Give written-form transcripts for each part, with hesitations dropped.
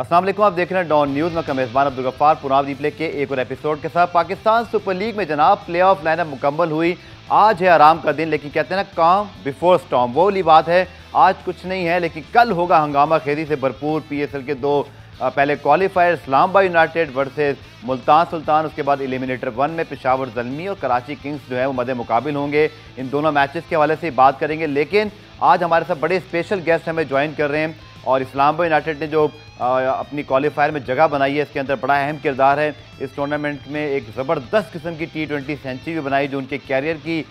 अस्सलाम वालेकुम, आप देख रहे हैं डॉन न्यूज़ में मेज़बान अब्दुल गफ्फार पुराव रिप्ले के एक और एपिसोड के साथ। पाकिस्तान सुपर लीग में जनाब प्लेऑफ लाइनअप मुकम्मल हुई। आज है आराम का दिन, लेकिन कहते हैं ना काम बिफोर स्टॉर्म, वो वाली बात है। आज कुछ नहीं है, लेकिन कल होगा हंगामा खेजी से भरपूर। PSL के दो पहले qualifier Islamabad United versus Multan Sultan, उसके बाद एलिमिनेटर 1 में पेशावर ज़ल्मी और कराची किंग्स जो है वो मदे मुकाबिल होंगे। इन दोनों मैचेस के हवाले से बात करेंगे, लेकिन आज हमारे साथ बड़े स्पेशल गेस्ट हमें ज्वाइन कर रहे हैं। और इस्लामाबाद यूनाइटेड ने जो अपनी क्वालिफायर में जगह बनाई है, इसके अंदर बड़ा अहम किरदार है। इस टूर्नामेंट में एक ज़बरदस्त किस्म की T20 सेंचुरी भी बनाई, जो उनके कैरियर की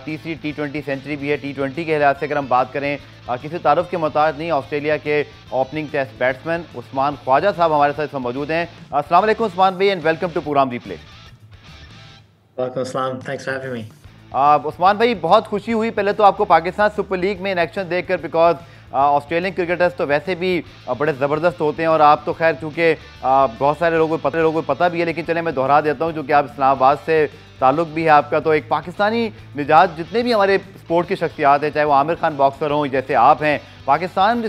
तीसरी T20 सेंचुरी भी है। T20 के लिहाज से अगर हम बात करें, किसी तारुफ के मोहताज नहीं, ऑस्ट्रेलिया के opening test batsman Usman Khwaja साहब हमारे साथ इसमें मौजूद हैं। अस्सलाम वालेकुम उस्मान भाई, एंड वेलकम टू पूराम रिप्ले। उस्मान भाई, बहुत खुशी हुई पहले तो आपको पाकिस्तान सुपर लीग में इन एक्शन देखकर, बिकॉज ऑस्ट्रेलियन क्रिकेटर्स तो वैसे भी बड़े ज़बरदस्त होते हैं। और आप तो खैर चूँकि बहुत सारे लोगों को पता भी है, लेकिन चले मैं दोहरा देता हूँ, क्योंकि आप इस्लामाबाद से ताल्लुक़ भी है आपका। तो एक पाकिस्तानी मिजाज जितने भी हमारे स्पोर्ट की शख्सियात हैं, चाहे वो आमिर खान बॉक्सर हों जैसे आप हैं, पाकिस्तान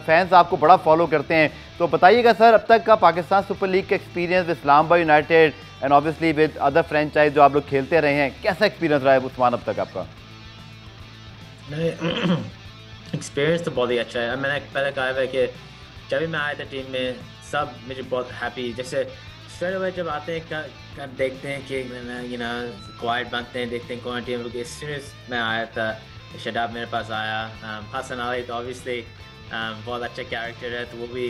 फैंस आपको बड़ा फॉलो करते हैं। तो बताइएगा सर, अब तक का पाकिस्तान सुपर लीग का experience, Islamabad United and obviously with other franchise जो आप लोग खेलते रहे हैं, कैसा एक्सपीरियंस रहा है उस्मान अब तक आपका? एक्सपीरियंस तो बहुत ही अच्छा है। मैंने पहले कहा है कि जब भी मैं आया था टीम में, सब मुझे बहुत हैप्पी, जैसे स्ट्रेट अवे जब आते हैं देखते हैं कि क्वाइट बनते हैं, देखते हैं कौन टीम। एज सून एज मैं आया था, शदाब मेरे पास आया, हसन अली तो ऑब्वियसली बहुत अच्छा कैरेक्टर है, तो वो भी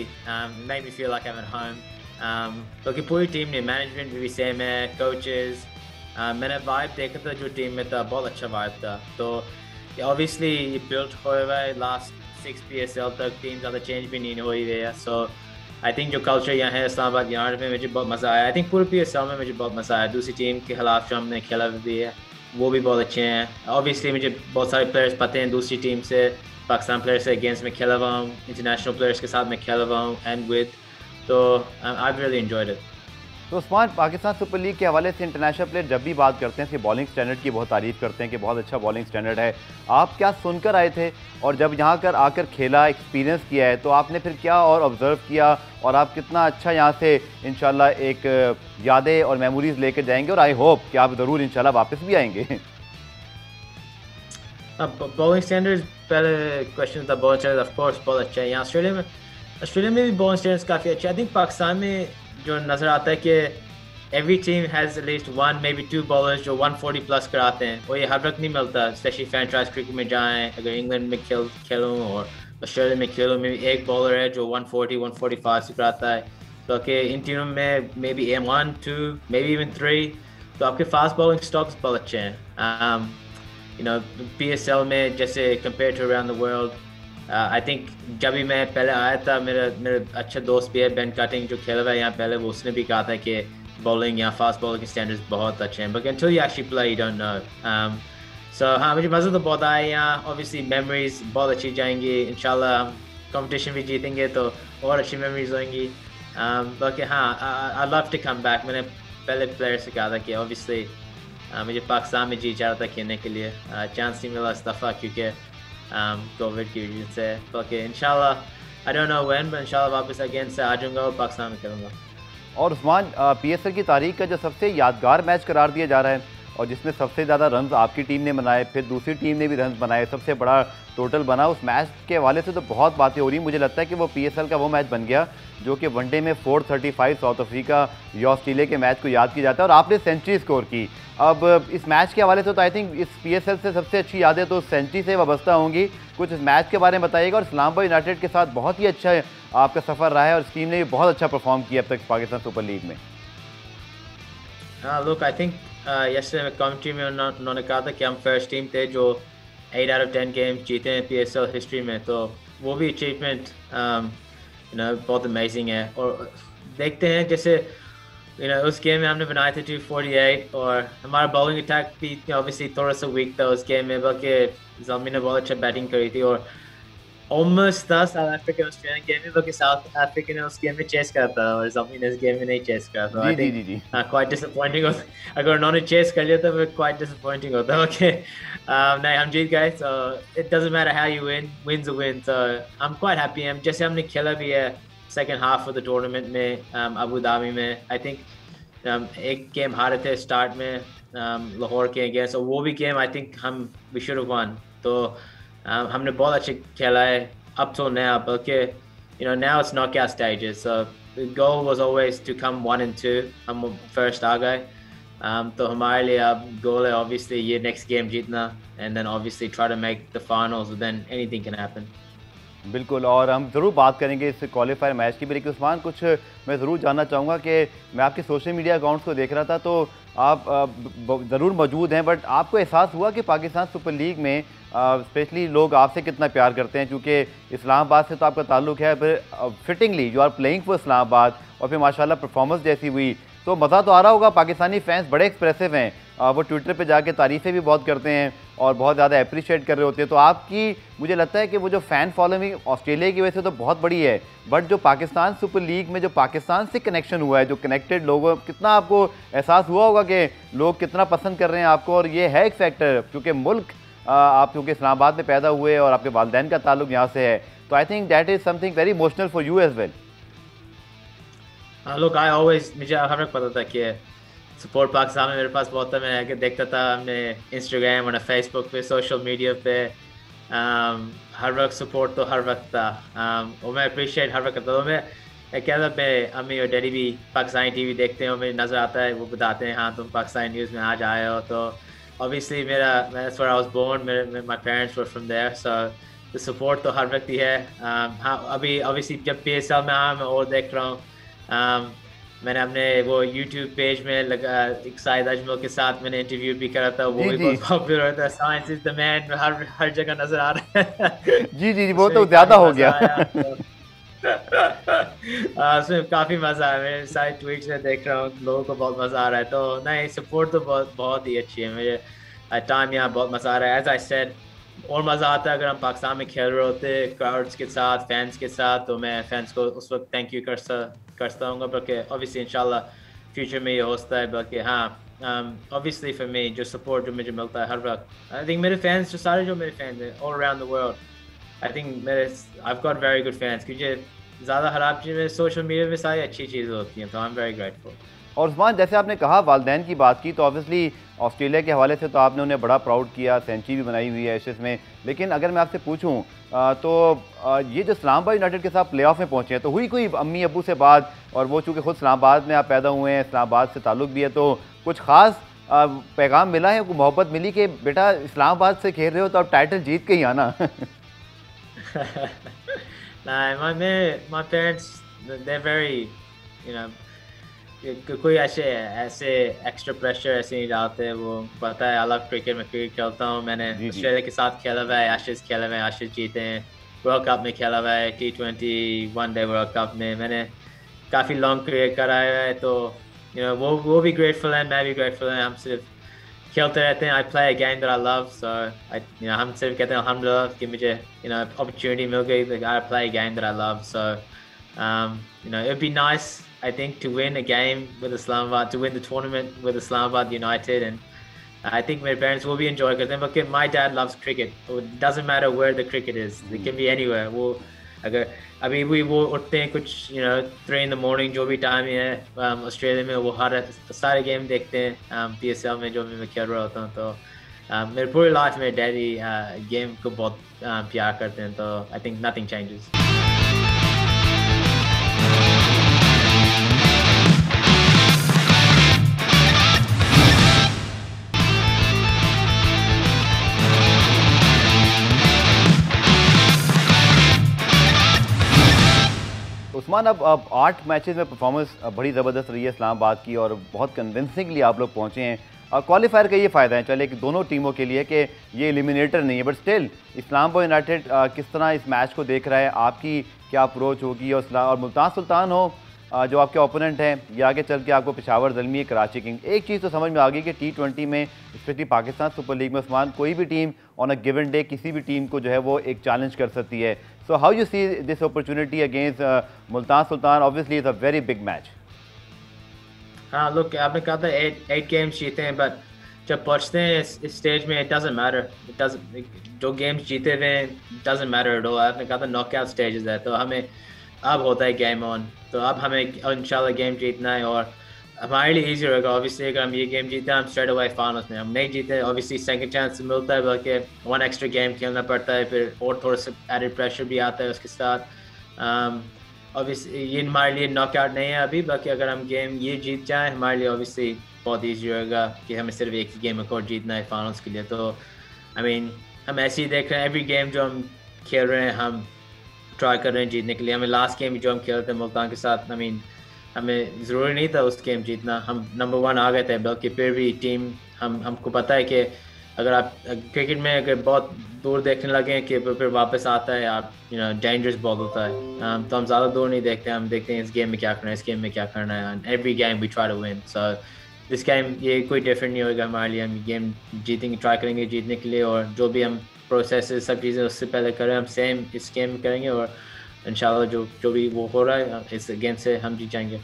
make me feel like I am at home. क्योंकि पूरी टीम ने, मैनेजमेंट भी सेम है, कोचेस, मैंने वाइब देखा था जो टीम में था, बहुत अच्छा वाइब था। तो obviously ये built हुआ है लास्ट 6 PSL तक, टीम ज़्यादा चेंज भी नहीं हुई है। सो आई थिंक जो कल्चर यहाँ है इस्लामाबाद यूनाइटेड में, मुझे बहुत मज़ा आया। आई थिंक पूरे PSL में मुझे बहुत मज़ा आया। दूसरी टीम के खिलाफ जो हमने खेला भी है, वो भी बहुत अच्छे हैं। ऑब्वियसली मुझे बहुत सारे प्लेयर्स पते हैं दूसरी टीम से, पाकिस्तान प्लेयर्स से अगेंस्ट में खेला हुआ हूँ, इंटरनेशनल प्लेयर्स के साथ मैं खेला हुआ हूँ एंड विद, तो आई रियली एंजॉयड इट। तो उस्मान, पाकिस्तान सुपर लीग के हवाले से इंटरनेशनल प्लेयर जब भी बात करते हैं, इसके बॉलिंग स्टैंडर्ड की बहुत तारीफ़ करते हैं कि बहुत अच्छा बॉलिंग स्टैंडर्ड है। आप क्या सुनकर आए थे, और जब यहाँ कर आकर खेला, एक्सपीरियंस किया है, तो आपने फिर क्या और ऑब्ज़र्व किया, और आप कितना अच्छा यहाँ से इंशाल्लाह एक यादें और मेमोरीज़ लेकर जाएंगे, और आई होप कि आप ज़रूर इंशाल्लाह वापस भी आएंगे? बॉलिंग स्टैंडर्ड पहले क्वेश्चन था, बॉलिंग स्टैंडर्ड ऑफ कोर्स बहुत अच्छा है। यहाँ ऑस्ट्रेलिया में भी बॉलिंग स्टैंडर्ड्स काफ़ी अच्छे। आई थिंक पाकिस्तान में जो नज़र आता है कि every team has at least 1 may be 2 bowlers जो 140 प्लस कराते हैं, और ये हर वक्त नहीं मिलता, स्पेशली फ्रेंचाइज क्रिकेट में जाएं। अगर इंग्लैंड में खेलूँ और ऑस्ट्रेलिया में खेलूँ, में एक बॉलर है जो 140-145 से कराता है। तो कि इन टीमों में may be 1, 2 may be even 3, तो आपके फास्ट बॉलिंग स्टॉक्स बहुत अच्छे हैं। PSL में जैसे compare to around the world, I think जब भी मैं पहले आया था, मेरा अच्छा दोस्त भी है बेन कटिंग जो खेला हुआ है यहाँ पहले, वो उसने भी कहा था कि बॉलिंग यहाँ फास्ट बॉलिंग के स्टैंडर्ड्स बहुत अच्छे हैं, but until you actually play you don't know। so हाँ, मुझे मज़ा तो बहुत आया यहाँ। ऑब्वियसली मेमोरीज बहुत अच्छी जाएंगी, इंशाल्लाह हम कंपटीशन भी जीतेंगे तो और अच्छी मेमोरीज होंगी। बाकी हाँ, I love to come back. मैंने पहले प्लेयर से कहा था कि ऑब्वियसली मुझे पाकिस्तान में जी चाह रहा था खेलने के लिए, चांस नहीं मिला इस दफ़ा क्योंकि कोविड की वजह से। बाकी इंशाल्लाह I don't know when, but इंशाल्लाह वापस अगेन से आ जाऊंगा और पाकिस्तान में खेलूंगा। और उस्मान, PSL की तारीख का जो सबसे यादगार मैच करार दिया जा रहा है, और जिसमें सबसे ज़्यादा रन्स आपकी टीम ने बनाए, फिर दूसरी टीम ने भी रन्स बनाए, सबसे बड़ा टोटल बना, उस मैच के हवाले से तो बहुत बातें हो रही। मुझे लगता है कि वो PSL का वो मैच बन गया जो कि वनडे में 435 साउथ अफ्रीका या ऑस्ट्रेलिया के मैच को याद किया जाता है, और आपने सेंचुरी स्कोर की। अब इस मैच के हवाले से तो आई थिंक इस PSL से सबसे अच्छी यादें तो सेंचुरी से वाबस्ता होंगी। कुछ इस मैच के बारे में बताइएगा। और इस्लामाबाद यूनाइटेड के साथ बहुत ही अच्छा आपका सफ़र रहा है, और इस टीम ने भी बहुत अच्छा परफॉर्म किया अब तक पाकिस्तान सुपर लीग में। लुक, आई थिंक yesterday में कमेंट्री में उन्होंने कहा था कि हम फर्स्ट टीम थे जो 8 out of 10 गेम्स जीते हैं PSL हिस्ट्री में, तो वो भी अचीवमेंट बहुत अमेजिंग है। और देखते हैं जैसे उस गेम में हमने बनाए थे 248, और हमारा बॉलिंग अटैक भी ऑब्वियसली थोड़ा सा वीक था उस गेम में, बल्कि ज़ल्मी ने बहुत अच्छा बैटिंग करी थी, और ऑलमोस्ट था साउथ अफ्रीका ऑस्ट्रेलियन गेम में, बल्कि साउथ अफ्रीका ने उस गेम में चेस करा था और ज़ल्मी ने इस गेम में नहीं चेस करा था। जी जी जी, क्वाइट डिसअपॉइंटिंग होता, अगर उन्होंने चेस कर लिया तो फिर क्वाइट डिसअपॉइंटिंग होता। ओके, नहीं, हम जीत गए, so it doesn't matter how you win, win's a win, so I'm quite happy। हम जैसे हमने खेला भी है, second half of the tournament में अबू धाबी में I think एक गेम हारे थे स्टार्ट में लाहौर के अगेंस्ट, और वो भी game I think we should have won. तो हमने बहुत अच्छे खेला है up till now, बल्कि now it's knockout stages, so the goal was always to come 1 and 2. हम first आ गए, तो हमारे लिए अब goal है obviously ये next game जीतना, and then obviously try to make the finals, but then anything can happen. बिल्कुल, और हम ज़रूर बात करेंगे इस क्वालिफायर मैच की भी, लेकिन उस्मान कुछ मैं ज़रूर जानना चाहूँगा कि मैं आपके सोशल मीडिया अकाउंट्स को देख रहा था, तो आप ज़रूर मौजूद हैं, बट आपको एहसास हुआ कि पाकिस्तान सुपर लीग में स्पेशली लोग आपसे कितना प्यार करते हैं, क्योंकि इस्लामाबाद से तो आपका ताल्लुक़ है, फिर fittingly you are playing for Islamabad, और फिर माशाल्लाह परफॉर्मेंस जैसी हुई, तो मज़ा तो आ रहा होगा। पाकिस्तानी फैंस बड़े एक्सप्रेसिव हैं, वो ट्विटर पे जाके तारीफ़ें भी बहुत करते हैं और बहुत ज़्यादा अप्रिशिएट कर रहे होते हैं, तो आपकी मुझे लगता है कि वो जो फ़ैन फॉलोइंग ऑस्ट्रेलिया की वजह से तो बहुत बड़ी है, बट जो पाकिस्तान सुपर लीग में जो पाकिस्तान से कनेक्शन हुआ है, जो कनेक्टेड लोगों, कितना आपको एहसास हुआ होगा कि लोग कितना पसंद कर रहे हैं आपको, और ये है एक फैक्टर क्योंकि मुल्क आप क्योंकि इस्लामाबाद में पैदा हुए और आपके वालिदैन का ताल्लुक यहाँ से है, तो I think that is something very emotional for you as well. Look, मुझे हमें पता था कि सपोर्ट पाकिस्तान में मेरे पास बहुत था, मैं देखता था हमने इंस्टाग्राम और फेसबुक पे, सोशल मीडिया पे, हर वक्त सपोर्ट तो हर वक्त था, और मैं अप्रिशिएट हर वक्त करता था। मैं कहता था, मैं अम्मी और डैडी भी पाकिस्तानी टीवी देखते हैं और मुझे नज़र आता है, वो बताते हैं हाँ तुम पाकिस्तानी न्यूज़ में आज आए हो, तो obviously that's where I was born, my parents were from there, so the support तो हर वक्त ही है। हाँ, अभी ऑब्वियसली जब PSL में आया मैं और देख रहा हूँ, मैंने अपने वो YouTube पेज में लगा एक साइद अजमल के साथ मैंने इंटरव्यू भी करा था, वो भी बहुत पॉपुलर होता है, साइंस इज द मैन, हर जगह नजर आ रहा है। जी वो तो ज़्यादा हो गया। उसमें काफ़ी मज़ा आया, मैं सारे ट्वीट्स में देख रहा हूँ, लोगों को बहुत मज़ा आ रहा है, तो नहीं सपोर्ट तो बहुत ही अच्छी है। मुझे टाइम यहाँ बहुत मज़ा आ रहा है, एज आई सेड, और मज़ा आता है अगर हम पाकिस्तान में खेल रहे होते क्राउड्स के साथ, फैंस के साथ, तो मैं फैंस को उस वक्त थैंक यू करता हूँ, बल्कि ऑब्वियसली इंशाल्लाह फ्यूचर में ये होता है, बल्कि हाँ ऑब्वियसली फॉर मी जो सपोर्ट जो मुझे मिलता है हर वक्त, आई थिंक मेरे फैंस जो सारे जो मेरे फैंस हैं all around the world, I think I've got very good fans, क्योंकि ज़्यादा ख़राब चीज़ें सोशल मीडिया में सारी अच्छी चीज़ें होती हैं, तो आई एम वेरी ग्रेटफुल। और उस्मान, जैसे आपने कहा वालिदैन की बात की, तो ऑब्वियसली ऑस्ट्रेलिया के हवाले से तो आपने उन्हें बड़ा प्राउड किया, सेंचुरी भी बनाई हुई है एशेज़ में, लेकिन अगर मैं आपसे पूछूं तो ये जो इस्लामाबाद यूनाइटेड के साथ प्लेऑफ में पहुंचे हैं, तो हुई कोई अम्मी अबू से बात, और वो चूँकि खुद इस्लामाबाद में आप पैदा हुए हैं, इस्लामाबाद से ताल्लुक़ भी है, तो कुछ ख़ास पैगाम मिला है, कोई मोहब्बत मिली कि बेटा इस्लामाबाद से खेल रहे हो तो आप टाइटल जीत के ही आना? My parents, they're very, कोई ऐसे एक्स्ट्रा प्रेशर ऐसे नहीं डालते, वो पता है आई लव क्रिकेट, मैं क्रिकेट खेलता हूँ, मैंने ऑस्ट्रेलिया के साथ खेला हुआ है, एशेज़ खेला हुआ है, एशेज़ जीते हैं, वर्ल्ड कप में खेला हुआ है, T20 1-डे वर्ल्ड कप में, मैंने काफ़ी लॉन्ग करियर कराया है, तो वो भी ग्रेटफुल है, मैं भी ग्रेटफुल है, हम सिर्फ खेलते रहते हैं, I play a game that I love, so हम सिर्फ कहते हैं अल्हम्दुलिल्लाह कि मुझे अपॉर्चुनिटी मिल गई, आई play a game that I love, so it'd be nice, I think, to win a game with Islamabad, to win the tournament with Islamabad United, and I think my parents will be enjoying it. Because my dad loves cricket. It doesn't matter where the cricket is. It can be anywhere. वो अगर अभी भी वो उठते हैं कुछ 3 in the morning जो भी टाइम है ऑस्ट्रेलिया में, वो हर सारे गेम देखते हैं PSL में जो भी मैं खेल रहा होता हूँ, तो मेरे पूरी लाइफ में डैडी गेम को बहुत प्यार करते हैं, तो I think nothing changes. Usman, अब 8 मैचेस में परफॉर्मेंस बड़ी ज़बरदस्त रही है इस्लामाबाद की, और बहुत कन्विंसिंगली आप लोग पहुँचे हैं। क्वालिफायर का ये फ़ायदा है चले कि दोनों टीमों के लिए कि ये एलिमिनेटर नहीं है, बट स्टिल इस्लामाबाद यूनाइटेड किस तरह इस मैच को देख रहा है, आपकी क्या अप्रोच होगी, और मुल्तान सुल्तान हो जो आपके ओपोनेंट हैं, ये आगे चल के आपको पेशावर ज़ल्मी, कराची किंग, एक चीज़ तो समझ में आ गई कि T20 में स्पेशली पाकिस्तान सुपर लीग में उस्मान कोई भी team on a given day किसी भी टीम को जो है वो एक चैलेंज कर सकती है। So how you see this opportunity against Multan Sultan? Obviously is a very big match. हाँ, लुक, आपने कहा था 8 गेम्स जीते हैं, बट जब पहुँचते हैं इस स्टेज में इट डजंट मैटर, जो गेम्स जीते हुए हैं डजंट मैटर एट ऑल। आपने कहा था नॉकआउट स्टेजेस है, तो हमें अब होता है गेम ऑन, तो अब हमें इंशाल्लाह गेम जीतना है और हमारे लिए इजी होगा। ऑब्वियसली अगर हम ये गेम जीते हम स्ट्रेट अवे फाइनल्स में, हम नहीं जीते ऑब्वियसली सेकंड चांस मिलता है, बल्कि वन एक्स्ट्रा गेम खेलना पड़ता है, फिर और थोड़ा सा एडेड प्रेशर भी आता है उसके साथ। ऑब्वियसली ये हमारे लिए नॉकआउट नहीं है अभी, बाकी अगर हम गेम ये जीत जाए हमारे लिए ऑब्वियसली बहुत ईजी होगा कि हमें सिर्फ एक ही गेम और जीतना है फाइनल्स के लिए। तो आई मीन हम ऐसे ही देख रहे हैं, एवरी गेम जो हम खेल रहे हैं हम ट्राई कर रहे हैं जीतने के लिए। हमें लास्ट गेम जो हम खेलते थे मुल्तान के साथ, आई मीन हमें ज़रूरी नहीं था उस गेम जीतना, हम नंबर 1 आ गए थे, बल्कि फिर भी टीम हमको पता है कि अगर आप क्रिकेट में अगर बहुत दूर देखने लगे कि फिर वापस आता है, आप डेंजरस बॉल होता है। तो हम ज़्यादा दूर नहीं देखते, हम देखते हैं इस गेम में क्या करना है, इस गेम में क्या करना है, and every game we try to win. So this game ये कोई डिफरेंट नहीं होगा हमारे लिए, हम गेम जीतेंगे, ट्राई करेंगे जीतने के लिए, और जो भी हम प्रोसेस सब चीज़ें उससे पहले करें हम सेम इस गेम में करेंगे, और इंशाल्लाह जो भी वो हो रहा है इस गेम से हम जीत जाएंगे।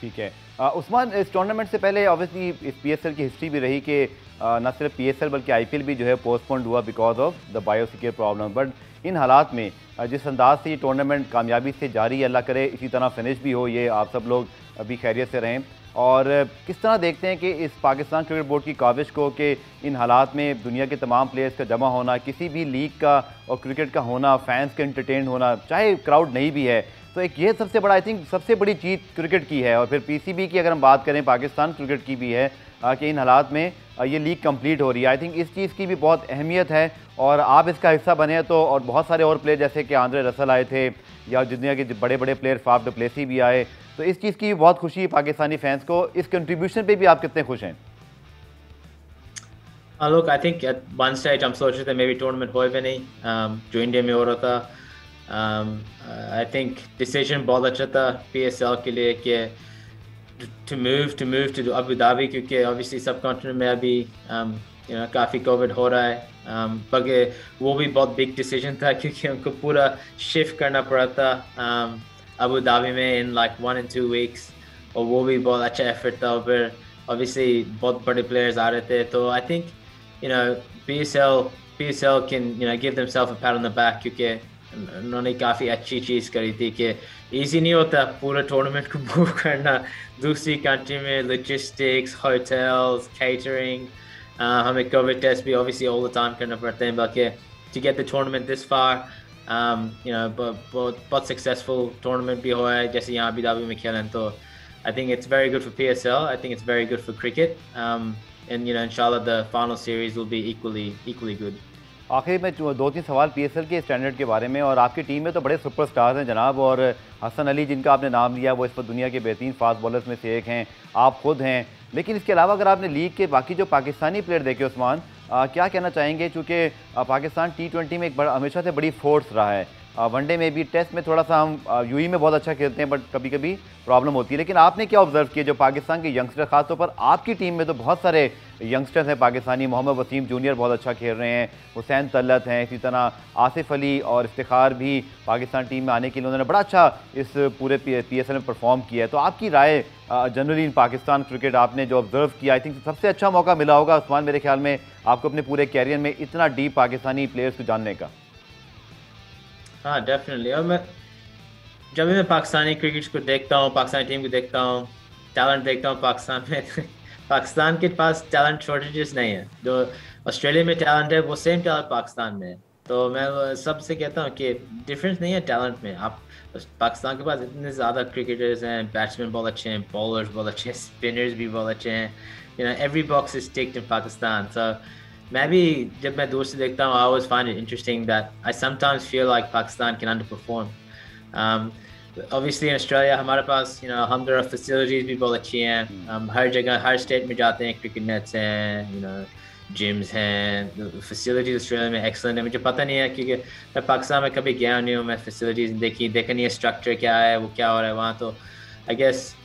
ठीक है उस्मान, इस टूर्नामेंट से पहले ऑब्वियसली इस पीएसएल की हिस्ट्री भी रही कि न सिर्फ पीएसएल बल्कि आईपीएल भी जो है पोस्टपोन्ड हुआ because of the biosecure problem. But in हालात में जिस अंदाज से ये टूर्नामेंट कामयाबी से जारी, अल्लाह करे इसी तरह फिनिश भी हो, ये आप सब लोग अभी खैरियत से रहें। और किस तरह देखते हैं कि इस पाकिस्तान क्रिकेट बोर्ड की काविश को कि इन हालात में दुनिया के तमाम प्लेयर्स का जमा होना, किसी भी लीग का और क्रिकेट का होना, फैंस का एंटरटेन होना, चाहे क्राउड नहीं भी है, तो एक ये सबसे बड़ा आई थिंक सबसे बड़ी जीत क्रिकेट की है। और फिर पीसीबी की अगर हम बात करें पाकिस्तान क्रिकेट की भी है कि इन हालात में ये लीग कंप्लीट हो रही है। आई थिंक इस चीज़ की भी बहुत अहमियत है और आप इसका हिस्सा बने तो, और बहुत सारे और प्लेयर जैसे कि आंद्रे रसल आए थे या दुनिया के बड़े बड़े प्लेयर फाफ डु प्लेसी भी आए, तो इस चीज़ की भी बहुत खुशी है पाकिस्तानी फैंस को। इस कंट्रीब्यूशन पे भी आप कितने खुश हैं? Look, I think at one stage हम सोच रहे थे मे बी टूर्नामेंट हो भी नहीं जो इंडिया में हो रहा था। आई थिंक डिसीजन बहुत अच्छा था पीएसएल के लिए कि to move to Abu Dhabi, क्योंकि ऑब्वियसली सब कॉन्टिनेंट में अभी काफ़ी कोविड हो रहा है। बल्कि वो भी बहुत बिग डिसीजन था क्योंकि उनको पूरा शिफ्ट करना पड़ा था अबू धाबी में इन लाइक 1 and 2 weeks, और वो भी बहुत अच्छा एफर्ट था। और फिर ऑब्वियसली बहुत बड़े प्लेयर्स आ रहे थे, तो I think PSL can give themselves a pat on the back क्योंकि उन्होंने काफ़ी अच्छी चीज़ करी थी कि इजी नहीं होता पूरा टूर्नामेंट को मूव करना दूसरी कंट्री में, लॉजिस्टिक्स, होटल्स, केटरिंग, हमें कोविड टेस्ट भी ऑब्वियसली ऑल द टाइम करना पड़ते हैं, बल्कि to get the tournament this far बहुत सक्सेसफुल टूर्नामेंट भी हुआ है जैसे यहाँ अबू धाबी में खेलें। तो I think it's very good for PSL, I think it's very good for cricket, and inshallah the final series will be equally good. आखिर में 2-3 सवाल पीएसएल के स्टैंडर्ड के बारे में। और आपकी टीम में तो बड़े सुपरस्टार्स हैं जनाब, और हसन अली जिनका आपने नाम लिया वो इस पर दुनिया के बेहतरीन फास्ट बॉलर्स में से एक हैं, आप खुद हैं। लेकिन इसके अलावा अगर आपने लीग के बाकी जो पाकिस्तानी प्लेयर देखे उस्मान, क्या कहना चाहेंगे? चूँकि पाकिस्तान T20 में एक बड़ा हमेशा से बड़ी फोर्स रहा है, वनडे में भी, टेस्ट में थोड़ा सा हम यूई में बहुत अच्छा खेलते हैं बट कभी कभी प्रॉब्लम होती है। लेकिन आपने क्या ऑब्जर्व किया जो पाकिस्तान के यंगस्टर, खासतौर पर आपकी टीम में तो बहुत सारे यंगस्टर्स हैं पाकिस्तानी, मोहम्मद वसीम जूनियर बहुत अच्छा खेल रहे हैं, हुसैन तल्लत हैं, इसी तरह आसिफ अली और इफ्तिखार भी पाकिस्तान टीम में आने के लिए उन्होंने बड़ा अच्छा इस पूरे PSL में परफॉर्म किया है। तो आपकी राय जनरली इन पाकिस्तान क्रिकेट आपने जो ऑब्जर्व किया, आई थिंक सबसे अच्छा मौका मिला होगा उस्मान मेरे ख्याल में आपको अपने पूरे कैरियर में इतना डीप पाकिस्तानी प्लेयर्स को जानने का। हाँ डेफिनेटली, और जब भी मैं पाकिस्तानी क्रिकेट को देखता हूँ, पाकिस्तानी टीम को देखता हूँ, टैलेंट देखता हूँ पाकिस्तान में पाकिस्तान के पास टैलेंट शॉर्टेजेस नहीं है। जो ऑस्ट्रेलिया में टैलेंट है वो सेम टैलेंट पाकिस्तान में है। तो मैं सबसे कहता हूँ कि डिफरेंस नहीं है टैलेंट में। आप पाकिस्तान के पास इतने ज़्यादा क्रिकेटर्स हैं, बैट्समैन बहुत अच्छे हैं, बॉलर्स बहुत अच्छे हैं, स्पिनर्स भी बहुत अच्छे हैं, एवरी बॉक्स इज टिक्ड इन पाकिस्तान। सो मैं भी जब मैं दूर से देखता हूँ, I always find it interesting that I sometimes feel like Pakistan can underperform. Obviously in Australia हमारे पास alhamdulillah facilities भी बहुत अच्छी हैं, हर जगह हर स्टेट में जाते हैं, क्रिकेट नेट्स हैं, जिम्स हैं, फैसिलिटीज ऑस्ट्रेलिया में एक्सलेंट है। मुझे पता नहीं है क्योंकि मैं पाकिस्तान में कभी गया नहीं हूँ, मैं फैसिलिटीज देखा नहीं है, स्ट्रक्चर क्या है, वो क्या हो रहा है वहाँ। तो आई गेस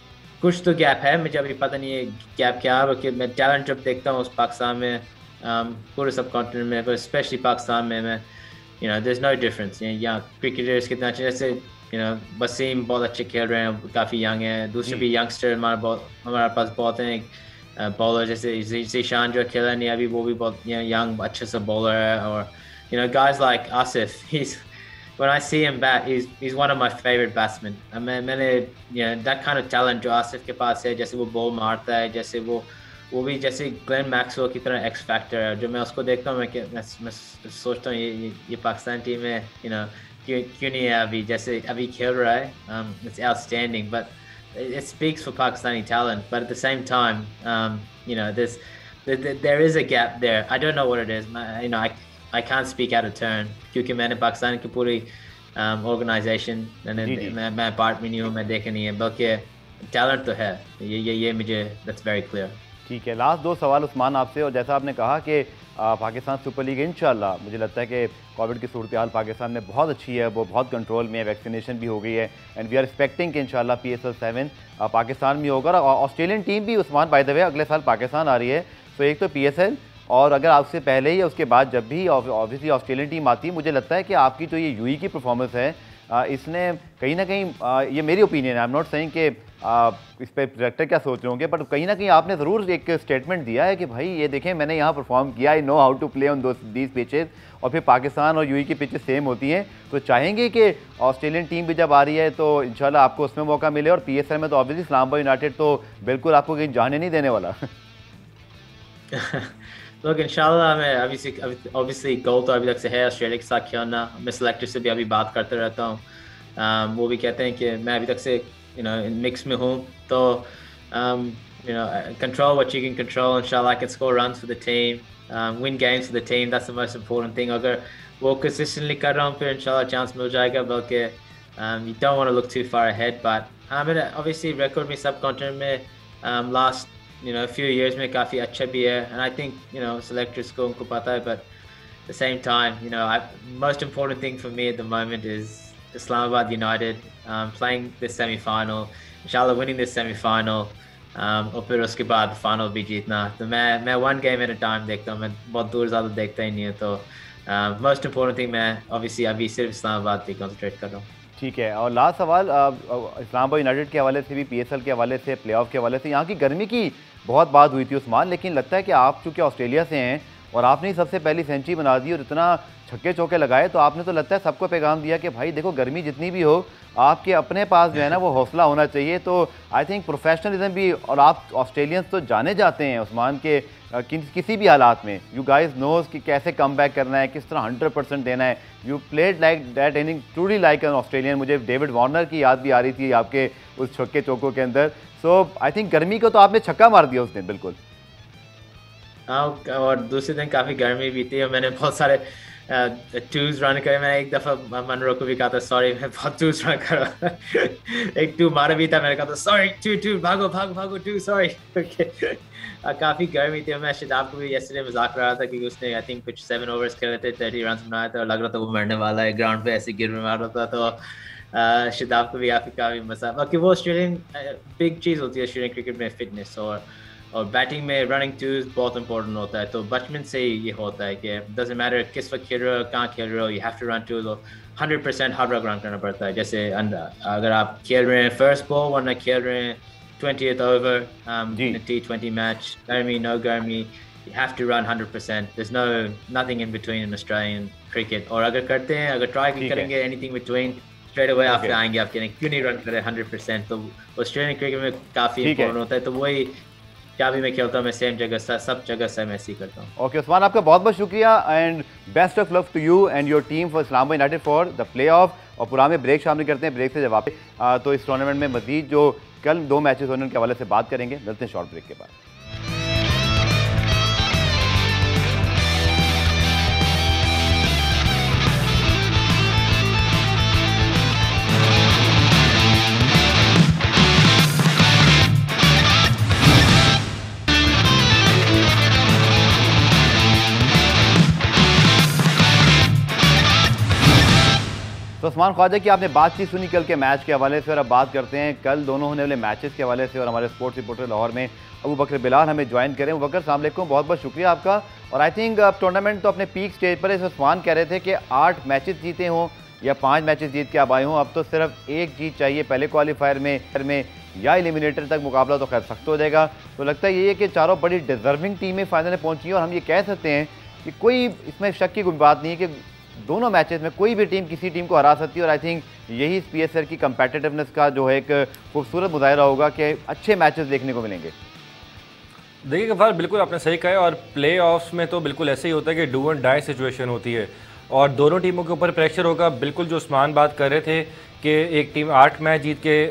कुछ तो गैप है, मुझे अभी पता नहीं है गैप क्या है, क्योंकि मैं टैलेंट जब देखता हूँ उस पाकिस्तान में, पूरे सब कॉन्टिनेंट में, पर स्पेशली पाकिस्तान में, मैं there's no difference। यहाँ क्रिकेटर्स कितना अच्छे, जैसे वसीम बहुत अच्छे खेल रहे हैं, काफ़ी यंग है, दूसरे भी यंगस्टर हमारे पास बहुत हैं, बॉलर जैसे ज़ीशान जो खेला नहीं अभी, वो भी बहुत यंग अच्छे सा बॉलर है। और guys like Asif, when I see him bat, he's one of my favorite batsmen. मैंने that kind of talent जो आसिफ के पास है, जैसे वो बॉल मारता है, जैसे वो भी जैसे ग्लेन मैक्सवेल की तरह एक्स फैक्टर है। जो मैं उसको देखता हूँ मैं सोचता हूँ ये पाकिस्तान टीम में क्यों नहीं है अभी, जैसे अभी खेल रहा है। It's outstanding, but it speaks for Pakistani talent. But at the same time, there is a gap there. I don't know what it is. I can't speak out of turn क्योंकि मैंने पाकिस्तान की पूरी ऑर्गेनाइजेशन मैं part में नहीं हूँ, मैं देखा नहीं है, बल्कि टैलेंट तो है, ये मुझे that's very clear। ठीक है, लास्ट 2 सवाल उस्मान आपसे। और जैसा आपने कहा कि पाकिस्तान सुपर लीग इंशाल्लाह, मुझे लगता है कि कोविड की सूरत हाल पाकिस्तान में बहुत अच्छी है, वो बहुत कंट्रोल में है, वैक्सीनेशन भी हो गई है, एंड वी आर एक्सपेक्टिंग कि इंशाल्लाह PSL 7 पाकिस्तान में होगा। और ऑस्ट्रेलियन टीम भी उस्मान बाय द वे अगले साल पाकिस्तान आ रही है, तो एक तो PSL और अगर आपसे पहले ही उसके बाद जब भी ऑब्वियसली ऑस्ट्रेलियन टीम आती है, मुझे लगता है कि आपकी जो ये यूई की परफॉर्मेंस है इसने कहीं ना कहीं, ये मेरी ओपिनियन है, आई एम नॉट सेइंग कि इस पर डायरेक्टर क्या सोच रहे होंगे, बट कहीं ना कहीं आपने ज़रूर एक स्टेटमेंट दिया है कि भाई ये देखें मैंने यहाँ परफॉर्म किया, I know how to play on these pitches. और फिर पाकिस्तान और यूई की पिचेस सेम होती हैं, तो चाहेंगे कि ऑस्ट्रेलियन टीम भी जब आ रही है तो इंशाल्लाह आपको उसमें मौका मिले। और PSL में तो ऑब्वियसली इस्लामाबाद यूनाइटेड तो बिल्कुल आपको कहीं जाने नहीं देने वाला। Look, इंशाल्लाह मैं obviously गोल तो अभी तक से है ऑस्ट्रेलिया के साथ खेलना। मैं सिलेक्टर से भी अभी बात करते रहता हूँ, वो भी कहते हैं कि मैं अभी तक से मिक्स में हूँ, तो control what you can control। inshallah I can score runs for the team, win games for the team, that's the most important thing। अगर वो consistently कर रहा हूँ फिर इंशाल्लाह चांस मिल जाएगा, बल्कि you don't want to look too far ahead, but obviously record में सब कॉन्टिनेंट में last few years में काफ़ी अच्छा भी है, and I think selectors को उनको पता है, but at the same time most important thing for me at the moment is Islamabad United playing this semi-final, inshallah winning this semi-final, और फिर उसके बाद फाइनल भी जीतना। तो मैं one game at a time देखता हूँ, मैं बहुत दूर ज़्यादा देखता ही नहीं है, तो most important thing मैं obviously अभी सिर्फ इस्लामाबाद पे कंसंट्रेट कर रहा हूँ। ठीक है, और लास्ट सवाल इस्लामाबाद यूनाइटेड के हवाले से भी, PSL के हवाले से, प्लेऑफ के हवाले से, यहाँ की गर्मी की बहुत बात हुई थी उस्मान, लेकिन लगता है कि आप चूँकि ऑस्ट्रेलिया से हैं और आपने सबसे पहली सेंचुरी बना दी और इतना छक्के चौके लगाए, तो आपने तो लगता है सबको पैगाम दिया कि भाई देखो गर्मी जितनी भी हो, आपके अपने पास जो है ना वो हौसला होना चाहिए। तो आई थिंक प्रोफेशनलिज्म भी, और आप ऑस्ट्रेलियंस तो जाने जाते हैं उस्मान के किसी भी हालात में, यू गाइज नोज कि कैसे कम बैक करना है, किस तरह 100% देना है। You played like that inning, truly like an Australian. मुझे डेविड वार्नर की याद भी आ रही थी आपके उस छक्के चौकों के अंदर। सो आई थिंक गर्मी को तो आपने छक्का मार दिया उस दिन बिल्कुल। हाँ, और दूसरे दिन काफ़ी गर्मी भी थी और मैंने बहुत सारे टूज रन करे। मैंने एक दफ़ा मनरो को भी कहा था सॉरी मैं बहुत टूज रन कर रहा एक टू मारा भी था, मैंने कहा था सॉरी टू भागो भागो भागो टू सॉरी। काफ़ी गर्मी थी। मैं शदाब को भी yesterday मजाक कर रहा था क्योंकि उसने आई थिंक कुछ 7 ओवर्स खेले थे, 30 रन बनाए थे और लग रहा था वो मरने वाला है, ग्राउंड पे ऐसे गिर मार रहा था। तो शदाब को भी काफ़ी मजा, बाकी वो ऑस्ट्रेलियन बिग चीज़ होती है ऑस्ट्रेलियन क्रिकेट में, फिटनेस और बैटिंग में रनिंग टूज बहुत इंपॉर्टेंट होता है। तो बचपन से ही ये होता है कि डजंट मैटर किस वक्त खेल रहे हो, कहाँ खेल रहे हो, you have to run to 100% hard work run करना पड़ता है। जैसे अगर आप खेल रहे हैं फर्स्ट बॉल वरना खेल रहे हैं 20th over T20 match, गर्मी no गर्मी, you have to run 100%. There's nothing in between in Australian cricket। और अगर करते हैं, अगर ट्राई करेंगे anything between, straight away आप आएंगे आप कहेंगे क्यों नहीं रन करे 100%। तो ऑस्ट्रेलियन क्रिकेट में काफ़ी इंपॉर्टेंट होता है। तो वही क्या भी मैं खेलता हूँ, मैं सेम जगह से सब जगह से मैं ऐसे ही करता हूँ। ओके उस्मान, आपका बहुत बहुत शुक्रिया and best of luck to you and your team for Islamabad United for the play off. और पूरा में ब्रेक शामिल करते हैं, ब्रेक से जब तो इस टूर्नामेंट में मजीद जो कल 2 मैचेस होने उनके हवाले से बात करेंगे। मिलते हैं शॉर्ट ब्रेक के बाद। तो उस्मान ख्वाजा की आपने बातचीत सुनी कल के मैच के हवाले से, और अब बात करते हैं कल दोनों होने वाले मैचेस के हवाले से। और हमारे स्पोर्ट्स रिपोर्टर लाहौर में अबू बकर बिलाल हमें ज्वाइन करें। अबू बकर अस्सलाम वालेकुम, बहुत बहुत शुक्रिया आपका। और आई थिंक अब टूर्नामेंट तो अपने पीक स्टेज पर है। उस्मान कह रहे थे कि 8 मैचेस जीते हों या 5 मैचेस जीत के आप आए हों, अब तो सिर्फ 1 जीत चाहिए पहले क्वालिफायर में या एलिमिनेटर तक मुकाबला तो खैर सख्त हो जाएगा। तो लगता है ये है कि चारों बड़ी डिजर्विंग टीमें फाइनल में पहुंची हैं और हम ये कह सकते हैं कि कोई इसमें शक की कोई बात नहीं है कि दोनों मैचेस में कोई भी टीम किसी टीम को हरा सकती है और आई थिंक यही PSL की कंपेटिटिवनेस का जो है एक खूबसूरत मुजाहरा होगा कि अच्छे मैचेस देखने को मिलेंगे। देखिए गफ्फार, बिल्कुल आपने सही कहा है और प्ले ऑफ्स में तो बिल्कुल ऐसे ही होता है कि डू एंड डाई सिचुएशन होती है और दोनों टीमों के ऊपर प्रेशर होगा। बिल्कुल जो उस्मान बात कर रहे थे कि एक टीम 8 मैच जीत के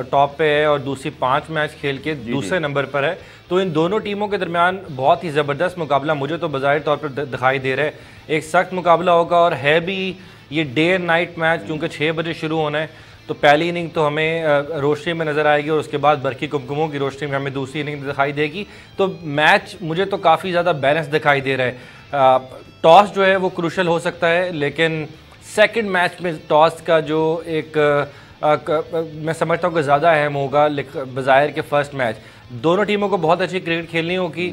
टॉप पे है और दूसरी 5 मैच खेल के दूसरे नंबर पर है, तो इन दोनों टीमों के दरमियान बहुत ही ज़बरदस्त मुकाबला मुझे तो बज़ाहिर तौर पर दिखाई दे रहा है। एक सख्त मुकाबला होगा और है भी ये डे एंड नाइट मैच, क्योंकि 6 बजे शुरू होना है। तो पहली इनिंग तो हमें रोशनी में नज़र आएगी और उसके बाद बरकी कुमकुमों की रोशनी में हमें दूसरी इनिंग दिखाई देगी। तो मैच मुझे तो काफ़ी ज़्यादा बैलेंस दिखाई दे रहा है। टॉस जो है वो क्रूशल हो सकता है, लेकिन सेकंड मैच में टॉस का जो एक मैं समझता हूँ कि ज़्यादा अहम होगा बज़ाहिर के फर्स्ट मैच। दोनों टीमों को बहुत अच्छी क्रिकेट खेलनी होगी।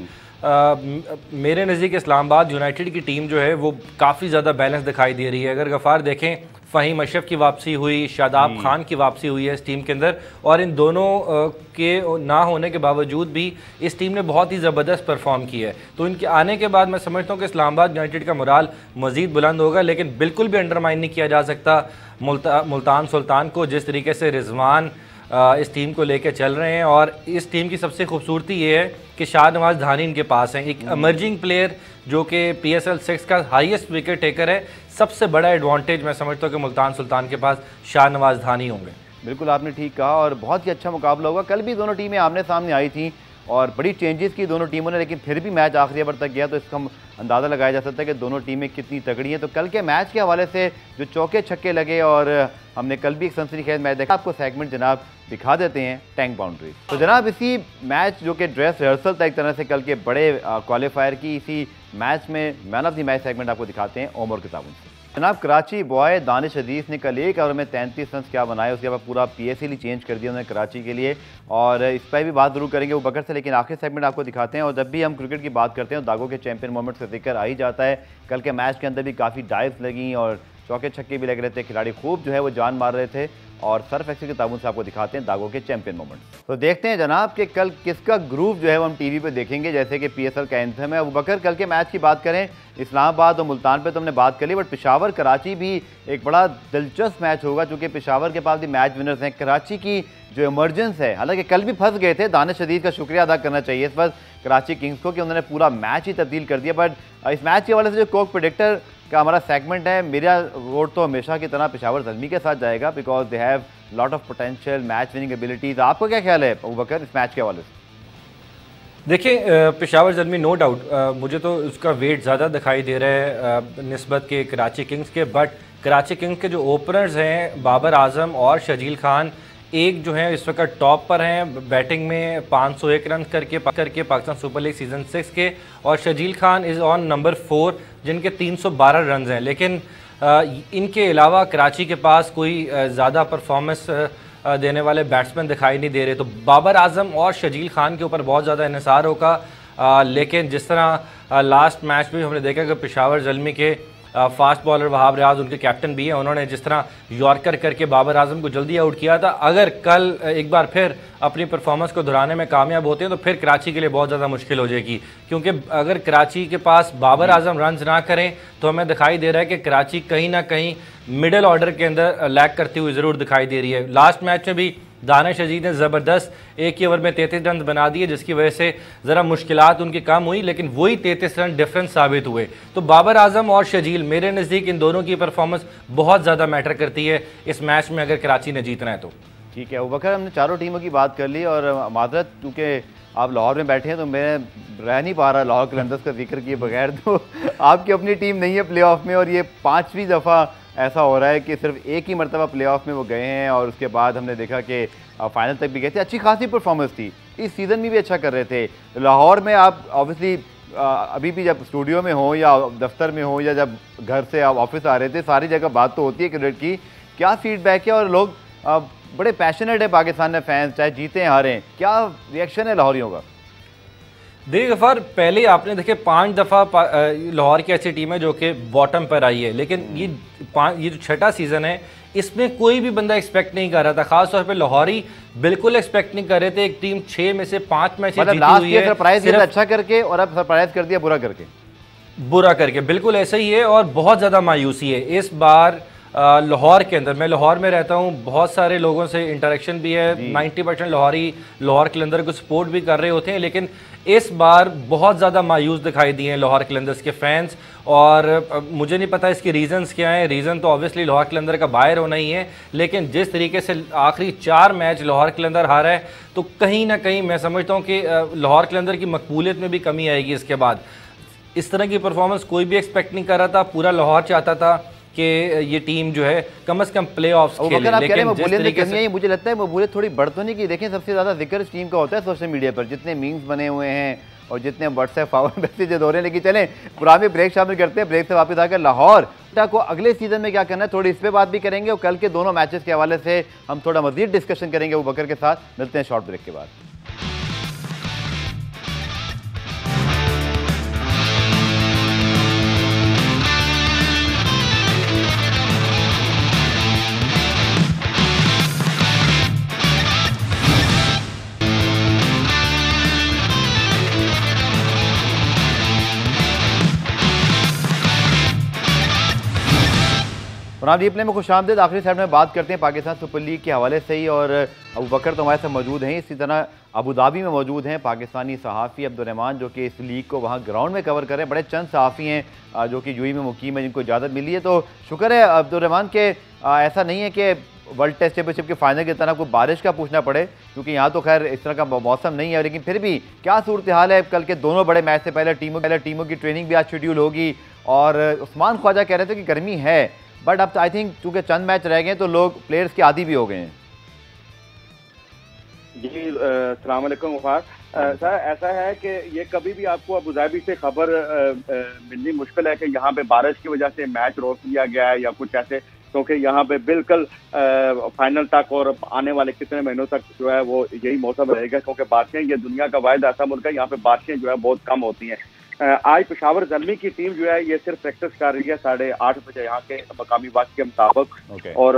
मेरे नज़दीक इस्लामाबाद यूनाइटेड की टीम जो है वो काफ़ी ज़्यादा बैलेंस दिखाई दे रही है। अगर गफ़ार देखें, फ़हीम अशरफ की वापसी हुई, शादाब खान की वापसी हुई है इस टीम के अंदर, और इन दोनों के ना होने के बावजूद भी इस टीम ने बहुत ही ज़बरदस्त परफॉर्म किया है। तो इनके आने के बाद मैं समझता हूँ कि इस्लामाबाद यूनाइटेड का मोराल मज़ीद बुलंद होगा, लेकिन बिल्कुल भी अंडरमाइन नहीं किया जा सकता मुल्तान सुल्तान को, जिस तरीके से रिजवान इस टीम को लेकर चल रहे हैं। और इस टीम की सबसे खूबसूरती ये है कि शाहनवाज धानी इनके पास हैं, एक एमर्जिंग प्लेयर जो कि PSL 6 का हाईएस्ट विकेट टेकर है। सबसे बड़ा एडवांटेज मैं समझता हूँ कि मुल्तान सुल्तान के पास शाहनवाज धानी होंगे। बिल्कुल आपने ठीक कहा और बहुत ही अच्छा मुकाबला होगा। कल भी दोनों टीमें आमने सामने आई थी और बड़ी चेंजेस की दोनों टीमों ने, लेकिन फिर भी मैच आखिरी ओवर तक गया, तो इसका अंदाज़ा लगाया जा सकता है कि दोनों टीमें कितनी तगड़ी हैं। तो कल के मैच के हवाले से जो चौके छक्के लगे और हमने कल भी एक सनसनीखेज मैच देखा, आपको सेगमेंट जनाब दिखा देते हैं टैंक बाउंड्री। तो जनाब इसी मैच जो कि ड्रेस रिहर्सल था एक तरह से कल के बड़े क्वालिफायर की, इसी मैच में man of the match segment आपको दिखाते हैं ओमर के ताबून से। जनाब कराची बॉय दानिश अजीज़ ने कल एक ओवर में 33 रन क्या बनाए, उसके बाद पूरा PSL ही चेंज कर दिया उन्होंने कराची के लिए, और इस पर भी बात जरूर करेंगे वो बकर से, लेकिन आखिरी सेगमेंट आपको दिखाते हैं। और जब भी हम क्रिकेट की बात करते हैं दागों के चैंपियन मोमेंट्स का जिक्र आ ही जाता है। कल के मैच के अंदर भी काफ़ी डाइव्स लगी और चौके छक्के भी लग रहे थे, खिलाड़ी खूब जो है वो जान मार रहे थे, और सर्फ एक्सेल के ताबून से आपको दिखाते हैं दागों के चैंपियन मोमेंट। तो देखते हैं जनाब कि कल किसका ग्रुप जो है वो हम टीवी पे देखेंगे, जैसे कि PSL का एंथम है। अबू बकर, कल के मैच की बात करें, इस्लामाबाद और मुल्तान पे तो हमने बात कर ली, बट पेशावर कराची भी एक बड़ा दिलचस्प मैच होगा, क्योंकि पेशावर के पास भी मैच विनर्स हैं। कराची की जो इमरजेंस है, हालांकि कल भी फंस गए थे, दानिश अजीज़ का शुक्रिया अदा करना चाहिए इस पर कराची किंग्स को कि उन्होंने पूरा मैच ही तब्दील कर दिया। बट इस मैच के हवाले से जो कोक प्रेडिक्टर का हमारा सेगमेंट है, मेरा वोट तो हमेशा की तरह पेशावर ज़ल्मी के साथ जाएगा, because they have lot of potential, match winning abilities. आपको क्या ख्याल है अबू बकर इस मैच के हवाले से? देखिए पेशावर ज़ल्मी नो डाउट मुझे तो उसका वेट ज़्यादा दिखाई दे रहा है निस्बत के कराची किंग्स के, बट कराची किंग्स के जो ओपनर्स हैं बाबर आजम और शजील खान, एक जो है इस वक्त टॉप पर हैं बैटिंग में 501 रन करके पाकिस्तान सुपर लीग सीज़न 6 के, और Sharjeel Khan is on number 4 जिनके 312 रन हैं। लेकिन इनके अलावा कराची के पास कोई ज़्यादा परफॉर्मेंस देने वाले बैट्समैन दिखाई नहीं दे रहे। तो बाबर आजम और शजील खान के ऊपर बहुत ज़्यादा इन्हिसार होगा। लेकिन जिस तरह लास्ट मैच में हमने देखा कि पेशावर ज़ल्मी के फास्ट बॉलर वहाब रियाज उनके कैप्टन भी हैं, उन्होंने जिस तरह यॉर्कर करके बाबर आजम को जल्दी आउट किया था, अगर कल एक बार फिर अपनी परफॉर्मेंस को दोहराने में कामयाब होते हैं तो फिर कराची के लिए बहुत ज़्यादा मुश्किल हो जाएगी। क्योंकि अगर कराची के पास बाबर आजम रन ना करें तो हमें दिखाई दे रहा है कि कराची कहीं ना कहीं मिडिल ऑर्डर के अंदर लैग करती हुई ज़रूर दिखाई दे रही है। लास्ट मैच में भी दानिश अजीज़ ने ज़बरदस्त एक ही ओवर में 33 रन बना दिए, जिसकी वजह से ज़रा मुश्किलात उनकी कम हुई, लेकिन वही 33 रन डिफरेंस साबित हुए। तो बाबर आजम और शजील मेरे नज़दीक इन दोनों की परफॉर्मेंस बहुत ज़्यादा मैटर करती है इस मैच में अगर कराची ने जीतना है तो। ठीक है अबू बकर, हमने चारों टीमों की बात कर ली, और माजरत क्योंकि आप लाहौर में बैठे हैं तो मैं रह नहीं पा रहा लाहौर कलंदर्स का जिक्र किए बगैर। तो आपकी अपनी टीम नहीं है प्ले ऑफ में, और ये 5वीं दफ़ा ऐसा हो रहा है कि सिर्फ एक ही मरतबा प्ले ऑफ में वो गए हैं, और उसके बाद हमने देखा कि फाइनल तक भी गए थे। अच्छी खासी परफॉर्मेंस थी, इस सीज़न में भी अच्छा कर रहे थे। लाहौर में आप ऑब्वियसली अभी भी जब स्टूडियो में हो या दफ्तर में हो या जब घर से आप ऑफिस आ रहे थे, सारी जगह बात तो होती है क्रिकेट की। क्या फीडबैक है, और लोग बड़े पैशनेट है पाकिस्तान में फैंस, चाहे जीते हारें, क्या रिएक्शन है लाहौरियों का? देखिए गफार, पहले आपने देखे 5 दफ़ा लाहौर की ऐसी टीम है जो कि बॉटम पर आई है, लेकिन ये जो छठा सीज़न है इसमें कोई भी बंदा एक्सपेक्ट नहीं कर रहा था, खासतौर पे लाहौरी बिल्कुल एक्सपेक्ट नहीं कर रहे थे। एक टीम 6 में से 5 मैच जीती हुई है, सरप्राइज अच्छा करके, और अब सरप्राइज कर दिया बुरा करके। बुरा करके, बिल्कुल ऐसा ही है और बहुत ज़्यादा मायूसी है इस बार। लाहौर के अंदर, मैं लाहौर में रहता हूँ, बहुत सारे लोगों से इंटरेक्शन भी है, 90% लाहौरी लाहौर कलंदर को सपोर्ट भी कर रहे होते हैं, लेकिन इस बार बहुत ज़्यादा मायूस दिखाई दिए हैं लाहौर कलंदर्स के फैंस। और मुझे नहीं पता इसके रीज़न्स क्या हैं। रीज़न तो ऑब्वियसली लाहौर कलंदर का बाहर होना ही है, लेकिन जिस तरीके से आखिरी 4 मैच लाहौर कलंदर हारा है, तो कहीं ना कहीं मैं समझता हूँ कि लाहौर कलंदर की मकबूलियत में भी कमी आएगी इसके बाद। इस तरह की परफॉर्मेंस कोई भी एक्सपेक्ट नहीं कर रहा था। पूरा लाहौर चाहता था कि ये टीम जो है कम से कम प्लेऑफ्स खेले, लेकिन जिस तरीके से मुझे लगता है मकबूलियत थोड़ी बढ़ तो नहीं की। देखें, सबसे ज़्यादा जिक्र इस टीम का होता है सोशल मीडिया पर, जितने मीम्स बने हुए हैं और जितने व्हाट्सएप फॉरवर्ड मैसेजेस हो रहे हैं। लेकिन चलें, पुरानी ब्रेक शामिल करते हैं। ब्रेक से वापस आकर लाहौर को अगले सीजन में क्या करना है, थोड़ी इस पर बात भी करेंगे और कल के दोनों मैचेस के हवाले से हम थोड़ा मजीद डिस्कशन करेंगे अबू बकर के साथ। मिलते हैं शॉर्ट ब्रेक के बाद। पुरानी रिप्ले में खुशामदीद। आखिरी साइड में बात करते हैं पाकिस्तान सुपर लीग के हवाले से ही, और अबू बकर तो हमारे साथ मौजूद हैं। इसी तरह अबू धाबी में मौजूद हैं पाकिस्तानी सहाफ़ी अब्दुर्रहमान, जो कि इस लीग को वहाँ ग्राउंड में कवर कर रहे हैं। बड़े चंद सहाफ़ी हैं जो कि यूएई में मुकीम है, जिनको इजाज़त मिली है। तो शुक्र है अब्दुर्रहमान के ऐसा नहीं है कि वर्ल्ड टेस्ट चैंपियनशिप के फाइनल की तरह कोई बारिश का पूछना पड़े, क्योंकि यहाँ तो खैर इस तरह का मौसम नहीं है। लेकिन फिर भी क्या सूरत हाल है कल के दोनों बड़े मैच से पहले? टीमों की ट्रेनिंग भी आज शेड्यूल होगी, और उस्मान ख्वाजा कह रहे थे कि गर्मी है, बट अब आई थिंक चूंकि चंद मैच रह गए तो लोग प्लेयर्स के आदी भी हो गए हैं। जी अस्सलाम वालेकुम गफार। सर, ऐसा है कि ये कभी भी आपको अबू धाबी से खबर मिलनी मुश्किल है कि यहाँ पे बारिश की वजह से मैच रोक दिया गया है या कुछ ऐसे, क्योंकि यहाँ पे बिल्कुल फाइनल तक और आने वाले कितने महीनों तक जो है वो यही मौसम रहेगा, क्योंकि बारिशें, ये दुनिया का वाहिद ऐसा मुल्क है यहाँ पे बारिशें जो है बहुत कम होती हैं। आज पेशावर ज़ल्मी की टीम जो है ये सिर्फ प्रैक्टिस कर रही है 8:30 बजे यहाँ के मकामी वक्त के मुताबिक। और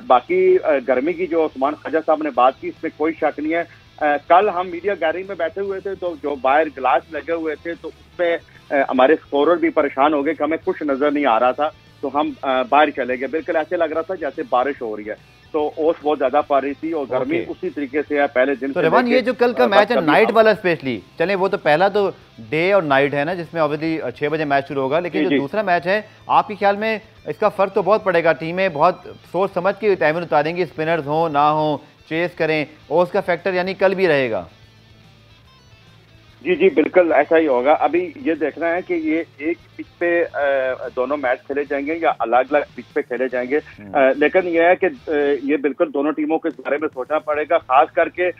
बाकी गर्मी की जो उस्मान ख्वाजा साहब ने बात की, इसमें कोई शक नहीं है। कल हम मीडिया गैलरी में बैठे हुए थे, तो जो बाहर गिलास लगे हुए थे तो उसमें हमारे स्कोरर भी परेशान हो गए कि हमें कुछ नजर नहीं आ रहा था, तो हम बाहर चले गए। बिल्कुल ऐसे लग रहा था जैसे बारिश हो रही है, तो ओस बहुत ज्यादा पा रही थी और गर्मी उसी तरीके से है पहले दिन। तो रेवान, ये जो कल का मैच है नाइट वाला स्पेशली, चले वो तो पहला तो डे और नाइट है ना, जिसमें ऑब्वियसली 6 बजे मैच शुरू होगा, लेकिन जो दूसरा मैच है आपके ख्याल में इसका फर्क तो बहुत पड़ेगा? टीमें बहुत सोच समझ के टाइम उतारेंगी, स्पिनर्स हो ना हो, चेस करें, और उसका फैक्टर यानी कल भी रहेगा। जी बिल्कुल ऐसा ही होगा। अभी ये देखना है कि ये एक पिच पे दोनों मैच खेले जाएंगे या अलग अलग पिच पे खेले जाएंगे। लेकिन यह है कि ये बिल्कुल दोनों टीमों के बारे में सोचना पड़ेगा, खास करके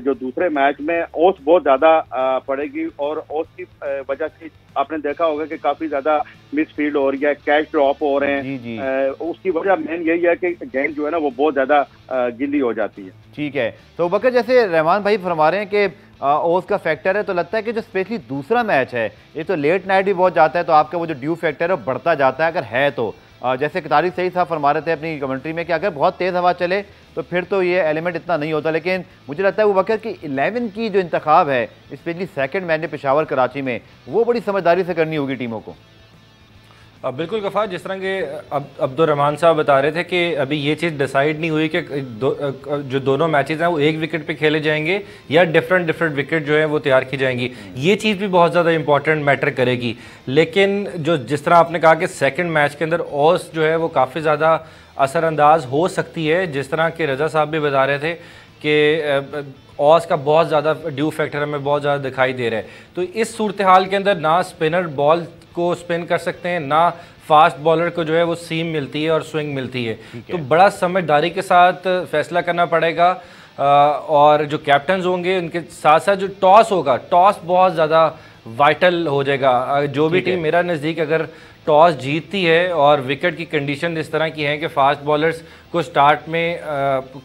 जो दूसरे मैच में ओस बहुत ज्यादा पड़ेगी, और ओस की वजह से आपने देखा होगा कि काफी ज्यादा मिसफील्ड हो रही है, कैच ड्रॉप हो रहे हैं। उसकी वजह मेन यही है कि गेंद जो है ना वो बहुत ज्यादा गिल्ली हो जाती है। ठीक है, तो बकर जैसे रहमान भाई फरमा रहे हैं कि ओस का फैक्टर है, तो लगता है कि जो स्पेशली दूसरा मैच है ये तो लेट नाइट भी बहुत जाता है, तो आपका वो जो ड्यू फैक्टर है वो बढ़ता जाता है अगर है तो। जैसे तारिक सही साहब फरमा रहे थे अपनी कमेंट्री में कि अगर बहुत तेज़ हवा चले तो फिर तो ये एलिमेंट इतना नहीं होता। लेकिन मुझे लगता है वो वक्त की 11 की जो इंतखाब है specially second match Peshawar Karachi में, वो बड़ी समझदारी से करनी होगी टीमों को। बिल्कुल गफ़ार, जिस तरह के अब्दुर्रहमान साहब बता रहे थे कि अभी ये चीज़ डिसाइड नहीं हुई कि जो दोनों मैचेस हैं वो एक विकेट पे खेले जाएंगे या डिफरेंट विकेट जो है वो तैयार की जाएंगी। ये चीज़ भी बहुत ज़्यादा इंपॉर्टेंट मैटर करेगी। लेकिन जिस तरह आपने कहा कि सेकंड मैच के अंदर ओस जो है वो काफ़ी ज़्यादा असरअंदाज हो सकती है, जिस तरह के रजा साहब भी बता रहे थे कि ओस का बहुत ज़्यादा ड्यू फैक्टर हमें बहुत ज़्यादा दिखाई दे रहा है। तो इस सूरत हाल के अंदर ना स्पिनर बॉल को स्पिन कर सकते हैं, ना फास्ट बॉलर को जो है वो सीम मिलती है और स्विंग मिलती है। तो बड़ा समझदारी के साथ फैसला करना पड़ेगा। और जो कैप्टन होंगे उनके साथ साथ जो टॉस होगा, टॉस बहुत ज़्यादा वाइटल हो जाएगा। जो भी टीम मेरा नज़दीक अगर टॉस जीतती है और विकेट की कंडीशन इस तरह की है कि फास्ट बॉलर्स को स्टार्ट में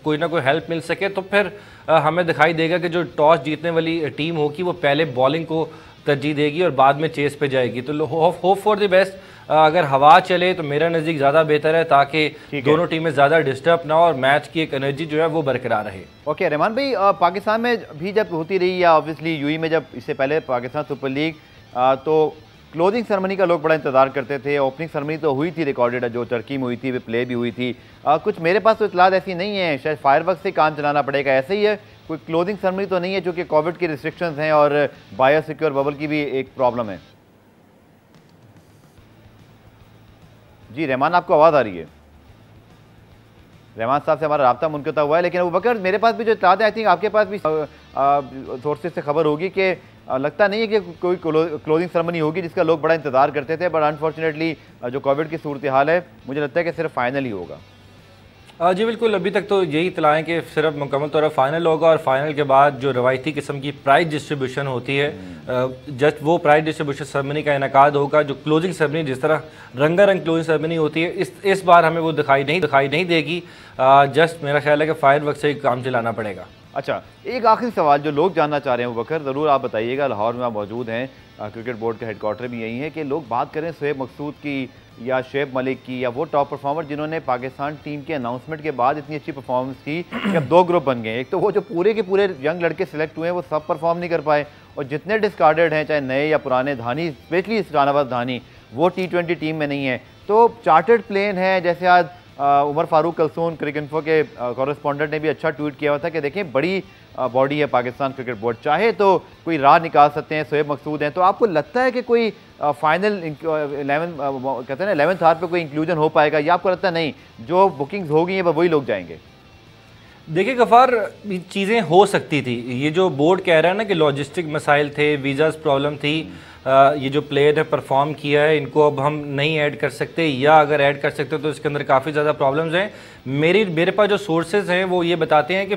कोई ना कोई हेल्प मिल सके, तो फिर हमें दिखाई देगा कि जो टॉस जीतने वाली टीम होगी वो पहले बॉलिंग को तरजीह देगी और बाद में चेस पे जाएगी। तो होप फॉर द बेस्ट। अगर हवा चले तो मेरा नज़दीक ज़्यादा बेहतर है, ताकि दोनों टीमें ज़्यादा डिस्टर्ब ना हो और मैच की एक एनर्जी जो है वो बरकरार रहे। ओके रहमान भाई, पाकिस्तान में भी जब होती रही या ऑब्वियसली यूएई में जब इससे पहले पाकिस्तान सुपर लीग, तो क्लोजिंग सेरेमनी का लोग बड़ा इंतजार करते थे। ओपनिंग सेरेमनी तो हुई थी रिकॉर्डेड, जो टर्की में हुई थी, वे प्ले भी हुई थी। कुछ मेरे पास तो इतलात ऐसी नहीं है, शायद फायरवर्क से काम चलाना पड़ेगा, ऐसे ही है। कोई क्लोजिंग सेरेमनी तो नहीं है, क्योंकि कोविड की रिस्ट्रिक्शंस हैं और बायो सिक्योर बबल की भी एक प्रॉब्लम है। जी रहमान, आपको आवाज़ आ रही है? रहमान साहब से हमारा राब्ता मुनक़ता हुआ है, लेकिन अबू बकर मेरे पास भी जो इत्तलात है, आई थिंक आपके पास भी सोर्सेज से खबर होगी कि लगता नहीं है कि कोई क्लोजिंग सेरेमनी होगी जिसका लोग बड़ा इंतजार करते थे, बट अनफॉर्चुनेटली जो कोविड की सूरत हाल है, मुझे लगता है कि सिर्फ फाइनल ही होगा। जी बिल्कुल, अभी तक तो यही इत्तलाएं कि सिर्फ मुकम्मल तौर पर फाइनल होगा और फाइनल के बाद जो रवायती किस्म की प्राइज डिस्ट्रीब्यूशन होती है, जस्ट वो प्राइज डिस्ट्रीब्यूशन सेरेमनी का इनकाद होगा। जो क्लोजिंग सेरेमनी जिस तरह रंगारंग क्लोजिंग सेरेमनी होती है, इस बार हमें वो दिखाई नहीं देगी। जस्ट मेरा ख्याल है कि फायर वर्क से ही काम चलाना पड़ेगा। अच्छा, एक आखिरी सवाल जो लोग जानना चाह रहे हैं बकर, ज़रूर आप बताइएगा। लाहौर में आप मौजूद हैं, क्रिकेट बोर्ड के हेडक्वार्टर भी यही है, कि लोग बात करें शोएब मकसूद की या शुएब मलिक की, या वो टॉप परफॉर्मर जिन्होंने पाकिस्तान टीम के अनाउंसमेंट के बाद इतनी अच्छी परफॉर्मेंस की कि अब दो ग्रुप बन गए। एक तो वो जो पूरे के पूरे यंग लड़के सिलेक्ट हुए हैं, वो सब परफॉर्म नहीं कर पाए, और जितने डिस्कार्डेड हैं, चाहे नए या पुराने, धानी स्पेशली शाहनवाज धानी, वो T20 टीम में नहीं है। तो चार्टर्ड प्लेन है, जैसे आज उमर फारूक कलसून क्रिकेटइन्फो के कॉरेस्पॉन्डेंट ने भी अच्छा ट्वीट किया हुआ था कि देखें बड़ी बॉडी है पाकिस्तान क्रिकेट बोर्ड, चाहे तो कोई राह निकाल सकते हैं, शोएब मकसूद हैं। तो आपको लगता है कि कोई फाइनल 11 कहते हैं ना 11th आवर पे कोई इंक्लूजन हो पाएगा, या आपको लगता है नहीं जो बुकिंग्स हो गई हैं वही लोग जाएंगे? देखिए गफ़ार, चीज़ें हो सकती थी। ये जो बोर्ड कह रहा है ना कि लॉजिस्टिक मसाइल थे, वीज़ाज़ प्रॉब्लम थी, ये जो प्लेयर ने परफॉर्म किया है इनको अब हम नहीं ऐड कर सकते, या अगर ऐड कर सकते तो इसके अंदर काफ़ी ज़्यादा प्रॉब्लम्स हैं। मेरे पास जो सोर्सेज हैं वो ये बताते हैं कि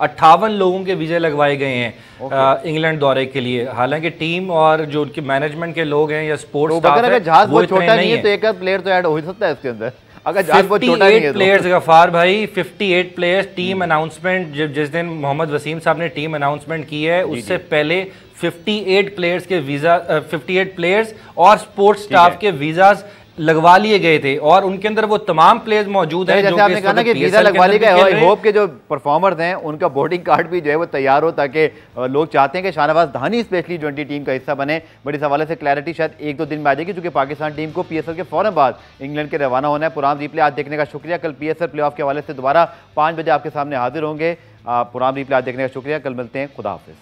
58 लोगों के वीज़े लगवाए गए हैं इंग्लैंड दौरे के लिए। हालांकि टीम और जो उनके मैनेजमेंट के लोग हैं या स्पोर्ट्स स्टाफ है, जहाज बहुत छोटा नहीं है, तो एक प्लेयर तो ऐड हो सकता है इसके अंदर। अगर 58 प्लेयर्स गफार भाई, 58 प्लेयर्स। टीम अनाउंसमेंट जिस दिन मोहम्मद वसीम साहब ने टीम अनाउंसमेंट की है, उससे पहले 58 प्लेयर्स के वीजा 58 प्लेयर्स और स्पोर्ट्स स्टाफ के वीजाज लगवा लिए गए थे, और उनके अंदर वो तमाम प्लेयर्स मौजूद हैं जैसे आपने कहा ना कि वीजा लगवा लिए गए। आई होप के जो परफॉर्मर्स हैं उनका बोर्डिंग कार्ड भी जो है वो तैयार हो, ताकि लोग चाहते हैं कि शाहनवाज धानी स्पेशली 20 टीम का हिस्सा बने। बड़ी हवाले से क्लैरिटी शायद 1-2 दिन में आ जाएगी, क्योंकि पाकिस्तान टीम को PSL के फौरन बाद इंग्लैंड के रवाना होना है। पुराम रिप्ले आज देखने का शुक्रिया। कल PSL प्ले ऑफ के हवाले से दोबारा 5 बजे आपके सामने हाजिर होंगे। पुराम रिप्ले आज देखने का शुक्रिया। कल मिलते हैं। खुदा हाफिज़।